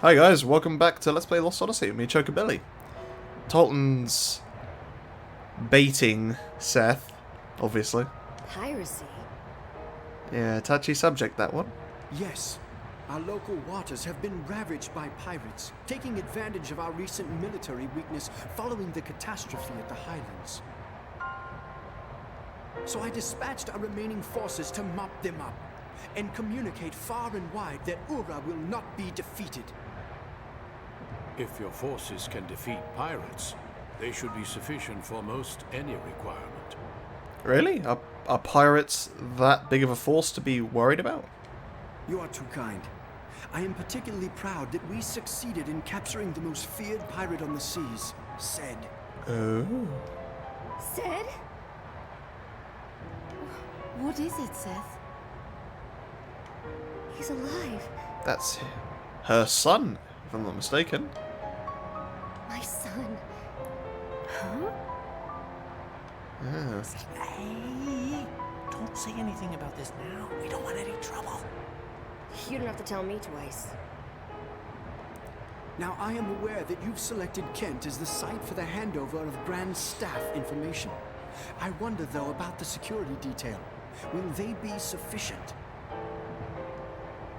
Hi guys, welcome back to Let's Play Lost Odyssey with me, Chocobilly. Toltan's baiting Seth, obviously. Piracy? Yeah, touchy subject, that one. Yes. Our local waters have been ravaged by pirates, taking advantage of our recent military weakness following the catastrophe at the Highlands. So I dispatched our remaining forces to mop them up, and communicate far and wide that Ura will not be defeated. If your forces can defeat pirates, they should be sufficient for most any requirement. Really? Are pirates that big of a force to be worried about? You are too kind. I am particularly proud that we succeeded in capturing the most feared pirate on the seas, Zed. Oh. Zed? What is it, Seth? He's alive. That's her son, if I'm not mistaken. My son. Huh? Yeah. Hey, don't say anything about this now. We don't want any trouble. You don't have to tell me twice. Now, I am aware that you've selected Kent as the site for the handover of Grand Staff information. I wonder, though, about the security detail. Will they be sufficient?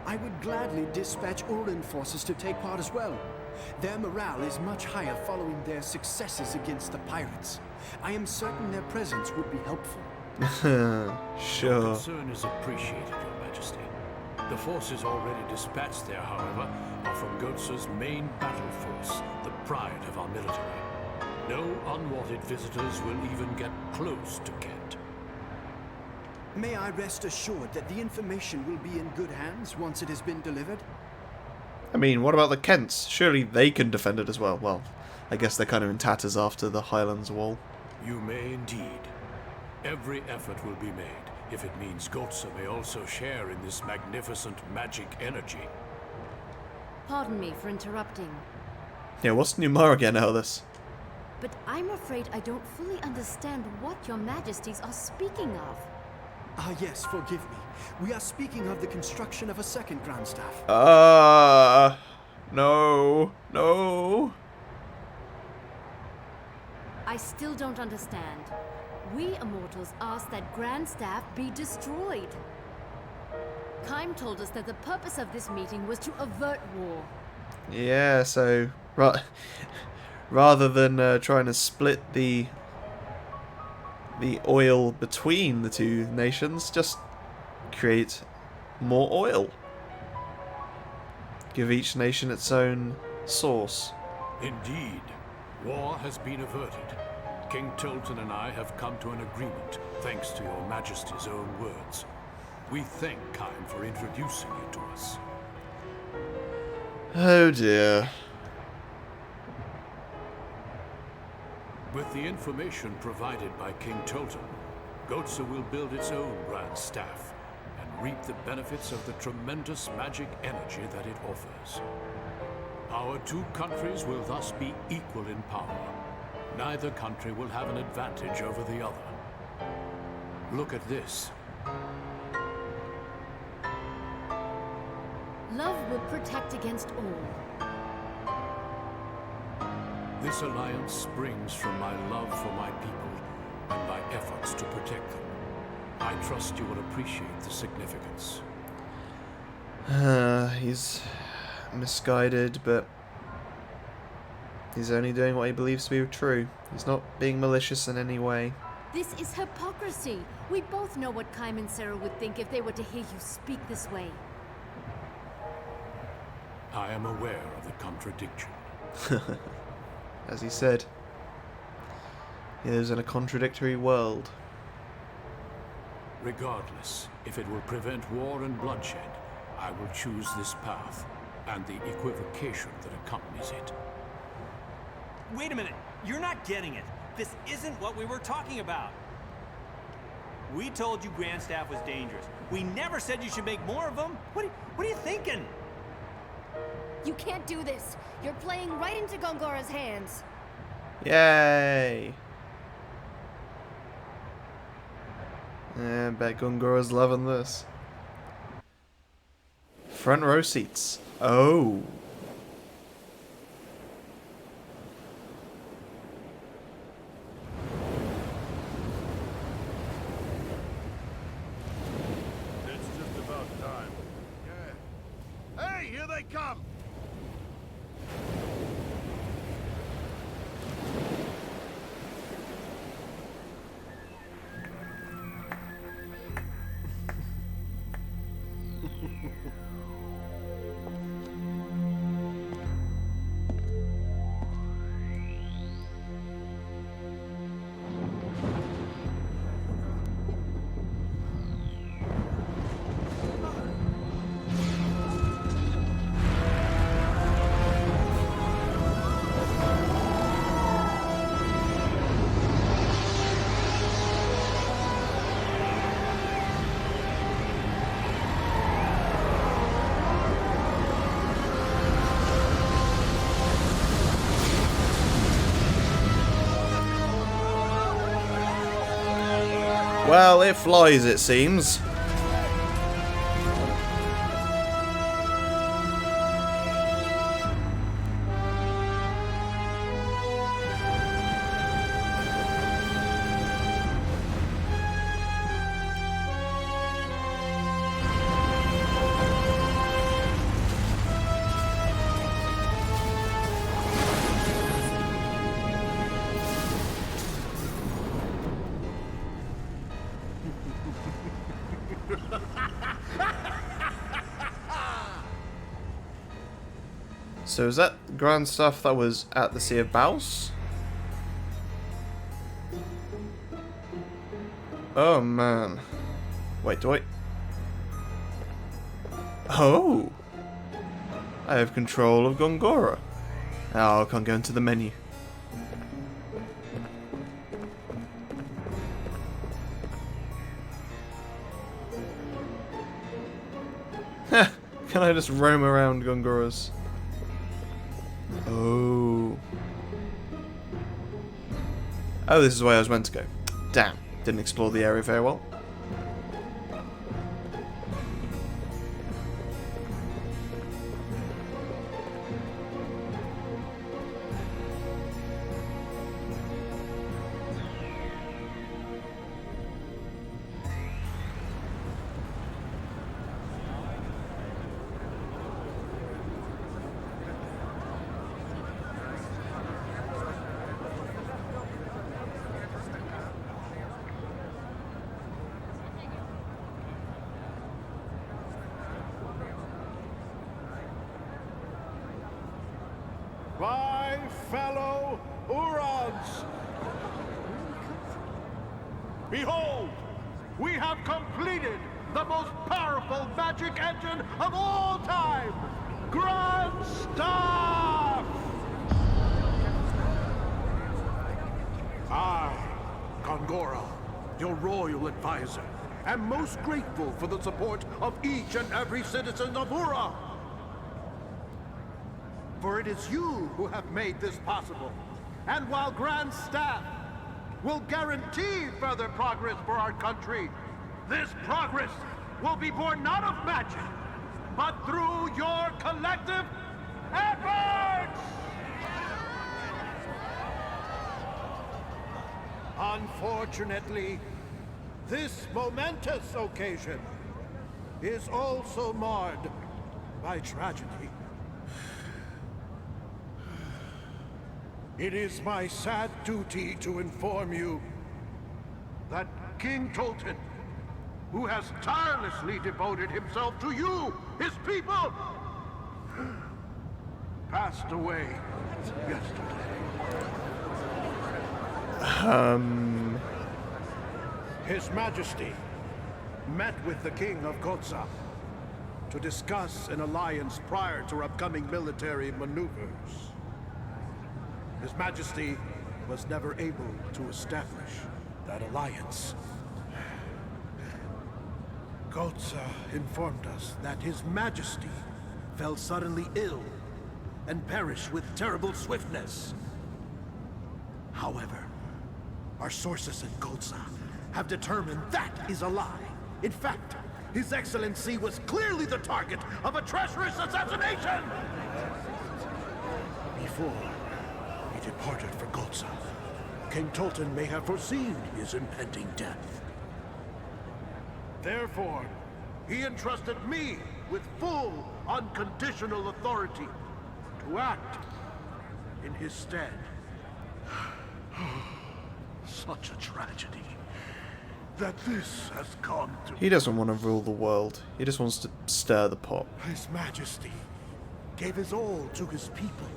I would gladly dispatch Urin forces to take part as well. Their morale is much higher following their successes against the pirates. I am certain their presence would be helpful. Your Sure. concern is appreciated, Your Majesty. The forces already dispatched there, however, are from Gohtza's main battle force, the pride of our military. No unwanted visitors will even get close to Kent. May I rest assured that the information will be in good hands once it has been delivered? I mean, what about the Kents? Surely they can defend it as well. Well, I guess they're kind of in tatters after the Highlands Wall. You may indeed. Every effort will be made, if it means Gohtza may also share in this magnificent magic energy. Pardon me for interrupting, Yeah, what's Numara getting out of this? but I'm afraid I don't fully understand what your majesties are speaking of. Ah, yes, forgive me. We are speaking of the construction of a second Grand Staff. No. I still don't understand. We immortals asked that Grand Staff be destroyed. Kaim told us that the purpose of this meeting was to avert war. Yeah, so rather than trying to split the oil between the two nations, just create more oil. Give each nation its own source. Indeed, war has been averted. King Toltan and I have come to an agreement, thanks to your Majesty's own words. We thank Kaim for introducing you to us. Oh dear. With the information provided by King Toltan, Gohtza will build its own Grand Staff and reap the benefits of the tremendous magic energy that it offers. Our two countries will thus be equal in power. Neither country will have an advantage over the other. Look at this. Love will protect against all. This alliance springs from my love for my people and my efforts to protect them. I trust you will appreciate the significance. He's misguided, but he's only doing what he believes to be true. He's not being malicious in any way. This is hypocrisy. We both know what Kaim and Sarah would think if they were to hear you speak this way. I am aware of the contradiction. As he said, he lives in a contradictory world. Regardless, if it will prevent war and bloodshed, I will choose this path and the equivocation that accompanies it. Wait a minute. You're not getting it. This isn't what we were talking about. We told you Grand Staff was dangerous. We never said you should make more of them. What are you thinking? You can't do this. You're playing right into Gongora's hands. Yay! Yeah, I bet Gongora's loving this. Front row seats. Oh. Here they come! Well, it flies, it seems. So is that the grand stuff that was at the Sea of Baus? Oh man. Wait, do I... Oh! I have control of Gongora. Oh, I can't go into the menu. Heh, can I just roam around Gongora's? Oh. Oh, this is the way I was meant to go. Damn, didn't explore the area very well. My fellow Urons! Behold! We have completed the most powerful magic engine of all time! Grand Staff! I, Gongora, your royal advisor, am most grateful for the support of each and every citizen of Ura. For it is you who have made this possible. And while Grand Staff will guarantee further progress for our country, this progress will be born not of magic, but through your collective efforts! Unfortunately, this momentous occasion is also marred by tragedy. It is my sad duty to inform you that King Toltan, who has tirelessly devoted himself to you, his people, passed away yesterday. His Majesty met with the King of Gohtza to discuss an alliance prior to upcoming military maneuvers. His Majesty was never able to establish that alliance. Gohtza informed us that His Majesty fell suddenly ill and perished with terrible swiftness. However, our sources at Gohtza have determined that is a lie. In fact, His Excellency was clearly the target of a treacherous assassination! Before he departed for Gohtza, King Toltan may have foreseen his impending death. Therefore, he entrusted me with full unconditional authority to act in his stead. Such a tragedy that this has come to... He doesn't want to rule the world. He just wants to stir the pot. His Majesty gave his all to his people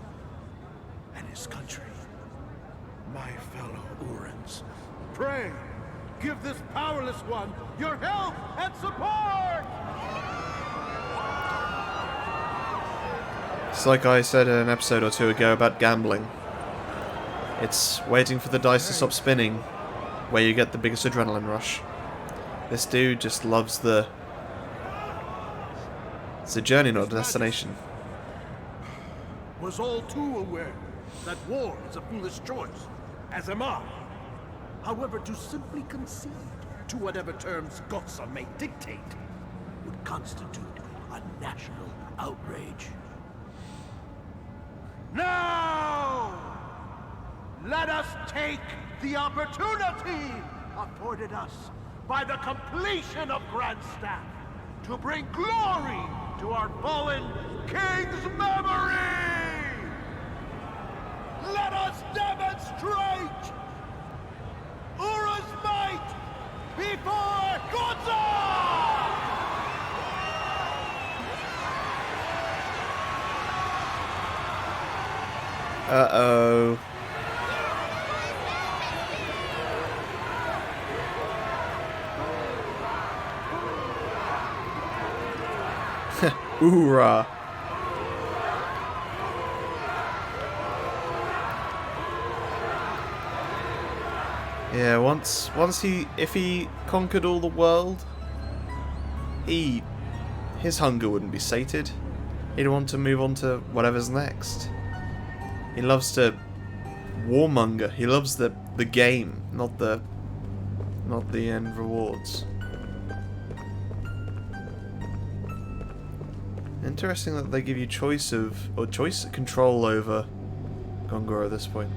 and his country. My fellow Urans, pray, give this powerless one your help and support! It's like I said in an episode or two ago about gambling. It's waiting for the dice to stop spinning where you get the biggest adrenaline rush. This dude just loves the... It's a journey, not a destination. Was all too aware that war is a foolish choice, as am I. However, to simply concede to whatever terms Gohtza may dictate would constitute a national outrage. Now, let us take the opportunity afforded us by the completion of Grand Staff to bring glory to our fallen king's memory! Let us demonstrate Ura's might before Gohtza! Uh-oh. Hoorah. Yeah, if he conquered all the world, his hunger wouldn't be sated. He'd want to move on to whatever's next. He loves to warmonger. He loves the game, not the end rewards. Interesting that they give you choice control over Gongora at this point.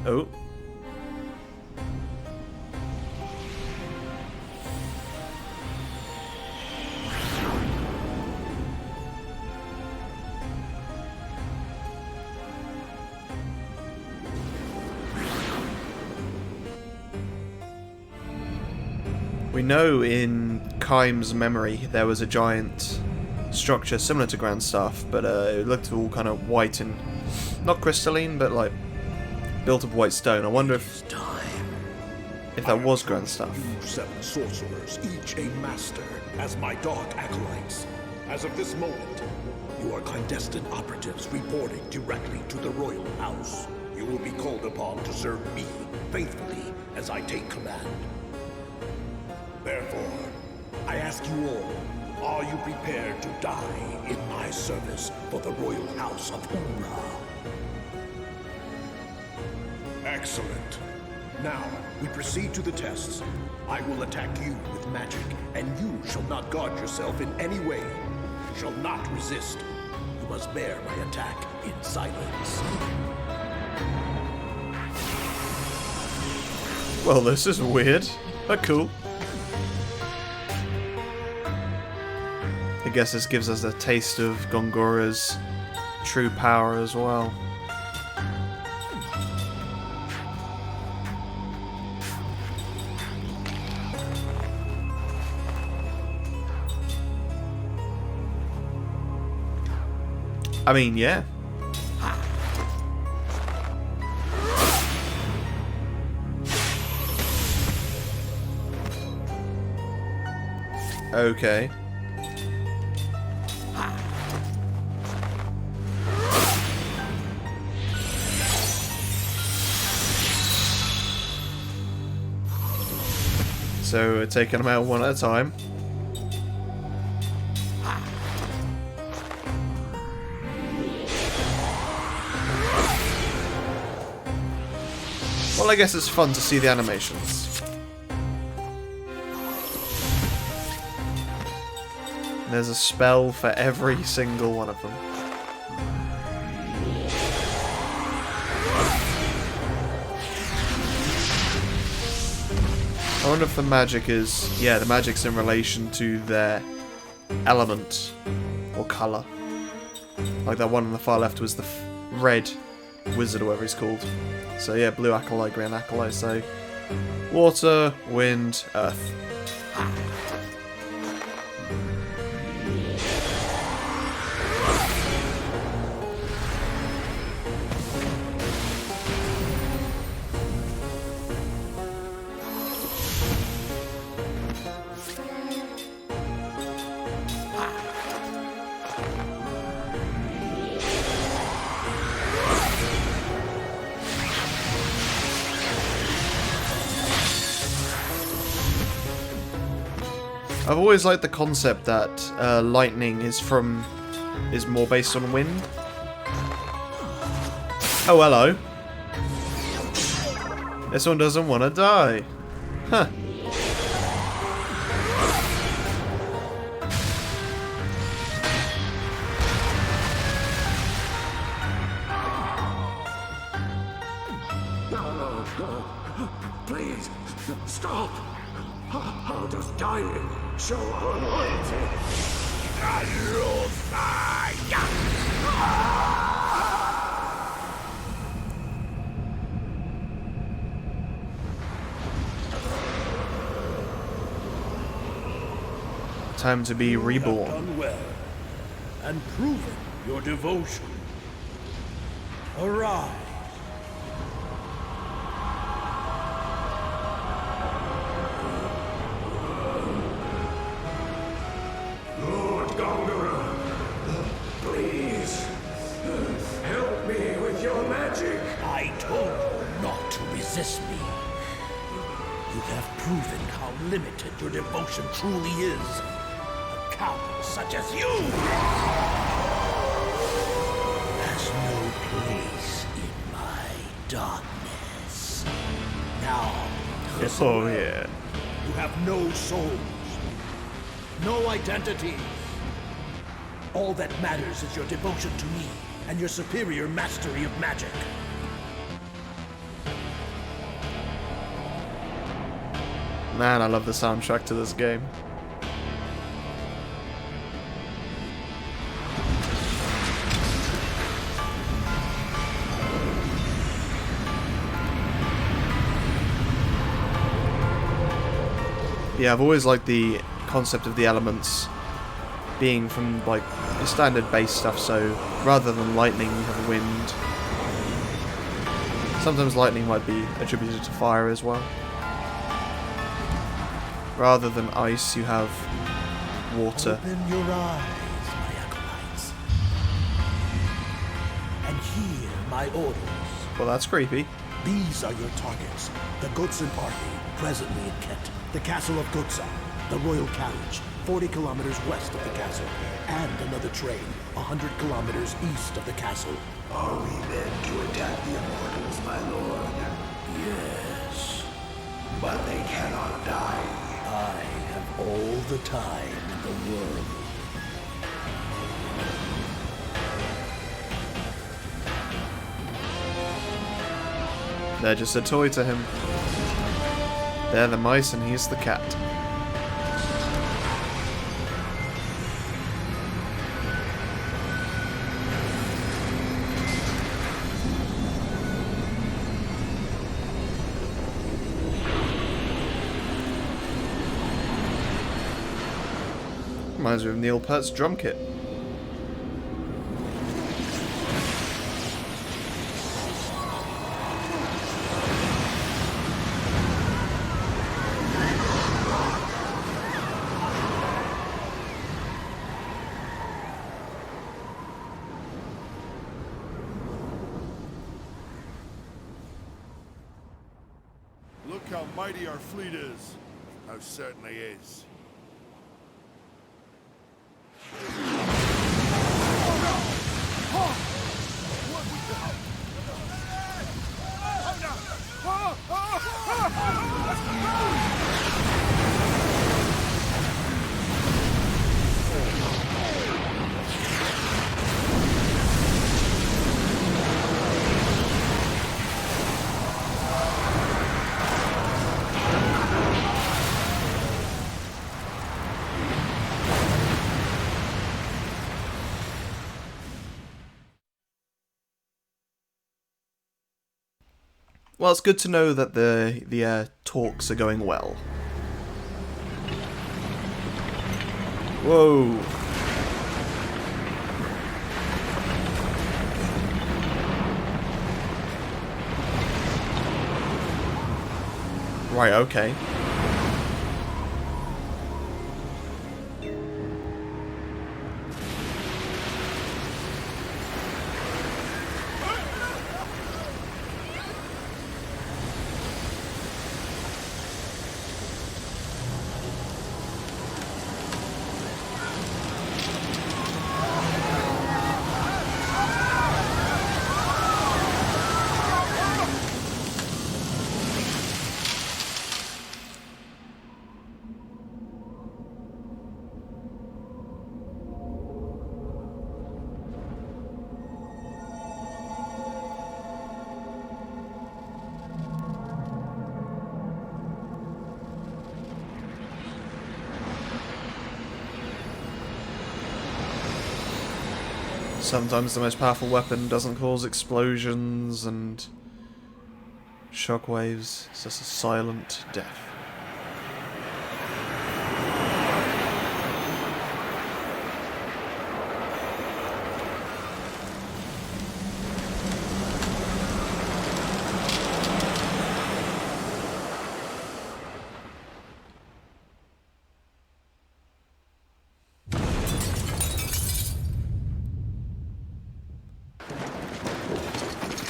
Oh. We know in Kaim's memory there was a giant structure similar to Grand Staff, but it looked all kind of white and not crystalline, but like built of white stone. I wonder if that was Grand Staff. 7 sorcerers, each a master, as my dark acolytes. As of this moment, you are clandestine operatives reporting directly to the royal house. You will be called upon to serve me faithfully as I take command. Therefore, I ask you all, are you prepared to die in my service for the royal house of Ura? Excellent. Now, we proceed to the tests. I will attack you with magic, and you shall not guard yourself in any way. You shall not resist. You must bear my attack in silence. Well, this is weird, but cool. I guess this gives us a taste of Gongora's true power as well. I mean, yeah. Okay. So we're taking them out one at a time. Well, I guess it's fun to see the animations. There's a spell for every single one of them. I wonder if the magic is... Yeah, the magic's in relation to their element or colour. Like that one on the far left was the red wizard or whatever he's called. So yeah, blue acolyte, green acolyte. So water, wind, earth. I've always liked the concept that lightning is more based on wind. Oh, hello. This one doesn't want to die. Huh. No. Please, stop. How does dying show our loyalty? Time to be reborn. You have done well and proven your devotion. Arise. Lord Gongora, please help me with your magic. I told you not to resist me. You have proven how limited your devotion truly is. A coward such as you has no place in my darkness. Now, Oh yeah. you have no souls, no identity. All that matters is your devotion to me and your superior mastery of magic. Man, I love the soundtrack to this game. Yeah, I've always liked the concept of the elements being from like the standard base stuff, so rather than lightning you have wind. Sometimes lightning might be attributed to fire as well. Rather than ice you have water. Open your eyes, my acolytes, and hear my orders. Well, that's creepy. These are your targets. The Gohtza army, presently in Kent. The castle of Gohtza. The royal carriage, 40 kilometers west of the castle. And another train, 100 kilometers east of the castle. Are we meant to attack the immortals, my lord? Yes. But they cannot die. I have all the time in the world. They're just a toy to him. They're the mice and he's the cat. Reminds me of Neil Peart's drum kit. Look how mighty our fleet is. Most certainly is. Well, it's good to know that the talks are going well. Whoa. Right, okay. Sometimes the most powerful weapon doesn't cause explosions and shockwaves. It's just a silent death.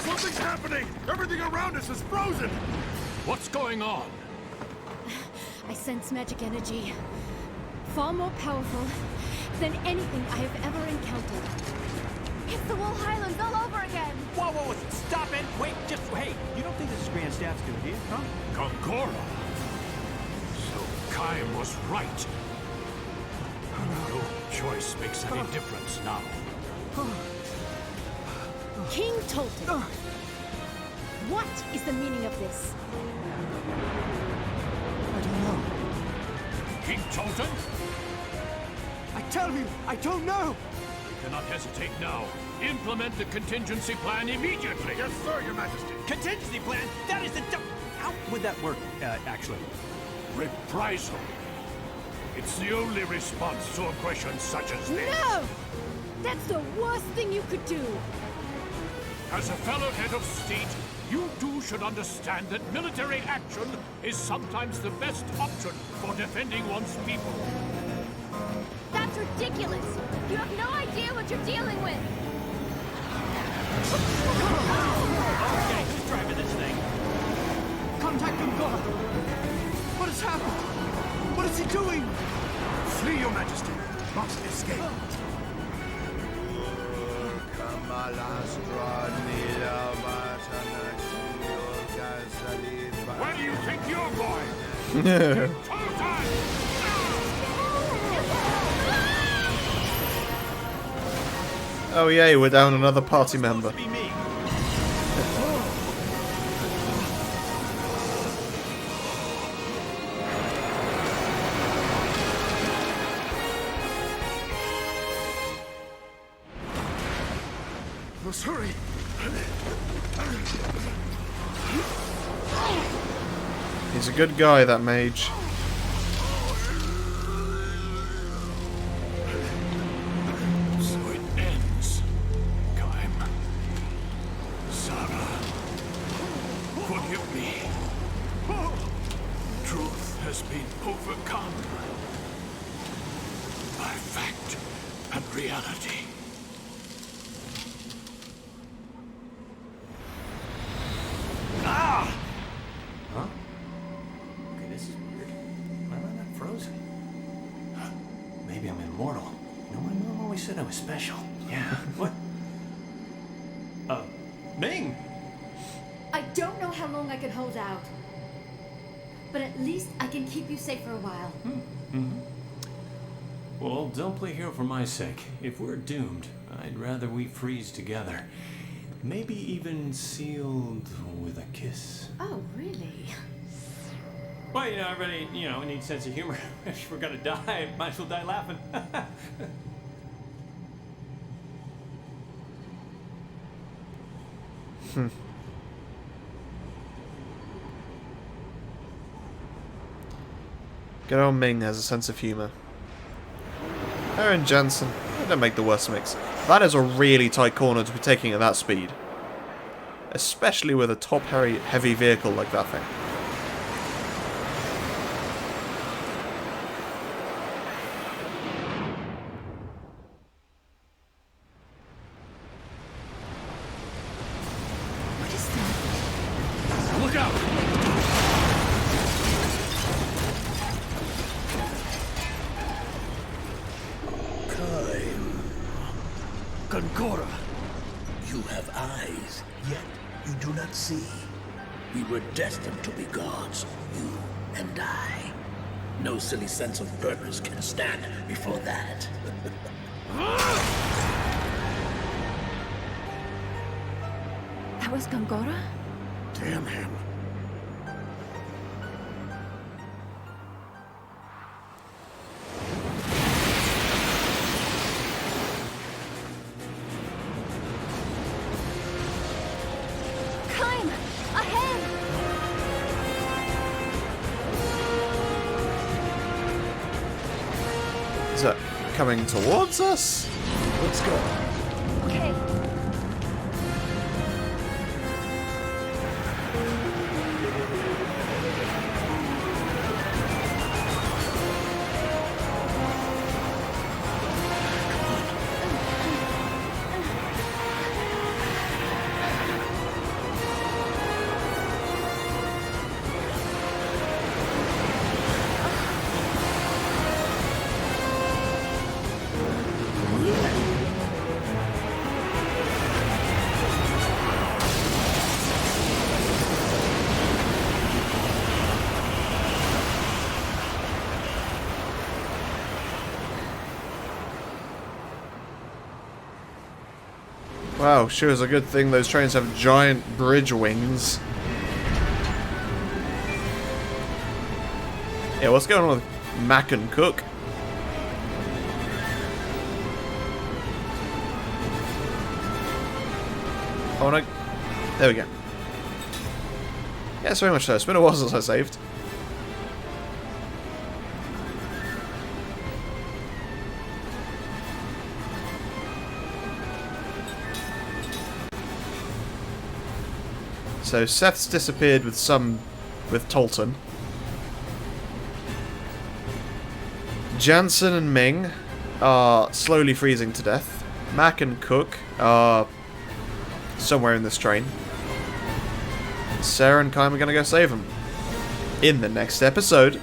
Something's happening! Everything around us is frozen! What's going on? I sense magic energy. Far more powerful than anything I have ever encountered. It's the Wool Highlands all over again! Whoa, whoa, whoa, stop it! Wait, just, hey, you don't think this is Grand Staff's good idea, huh? Gongora. So Kaim was right. No choice makes any difference now. King Toltan! What is the meaning of this? I don't know. King Toltan? I tell you, I don't know! You cannot hesitate now. Implement the contingency plan immediately. Yes, sir, Your Majesty. Contingency plan? That is the how would that work, actually? Reprisal. It's the only response to aggression such as this. No! That's the worst thing you could do! As a fellow head of state, you too should understand that military action is sometimes the best option for defending one's people. That's ridiculous! You have no idea what you're dealing with! Okay, who's driving this thing? Contact Gongora! What has happened? What is he doing? Flee, Your Majesty. Must escape. Where do you think you're going? Toltan! Oh yay, we're down another party member. Supposed to be me. Let's hurry. He's a good guy, that mage. So it ends. Kaim. Sarah. Forgive me. Truth has been overcome by fact and reality. Huh? Okay, this is weird. Why am I not frozen? Maybe I'm immortal. You know, my mom always said I was special. Yeah. What? Ming! I don't know how long I can hold out. But at least I can keep you safe for a while. Well, don't play hero for my sake. If we're doomed, I'd rather we freeze together. Maybe even sealed with a kiss. Oh, really? Well, you know, everybody, we need a sense of humor. If we're gonna die, might as well die laughing. Good old Ming has a sense of humour. Her and Jansen, they don't make the worst mix. That is a really tight corner to be taking at that speed. Especially with a top-heavy vehicle like that thing. What is that? Look out! Gongora! You have eyes, yet you do not see. We were destined to be gods, you and I. No silly sense of purpose can stand before that. That was Gongora? Damn him. Is that coming towards us? Let's go. Okay. Wow, sure is a good thing those trains have giant bridge wings. Yeah, what's going on with Mac and Cook? Oh no. There we go. Yes, very much so. It's been a while since I saved. So Seth's disappeared with Toltan. Jansen and Ming are slowly freezing to death. Mac and Cook are somewhere in this train. Sarah and Kaim are going to go save them in the next episode.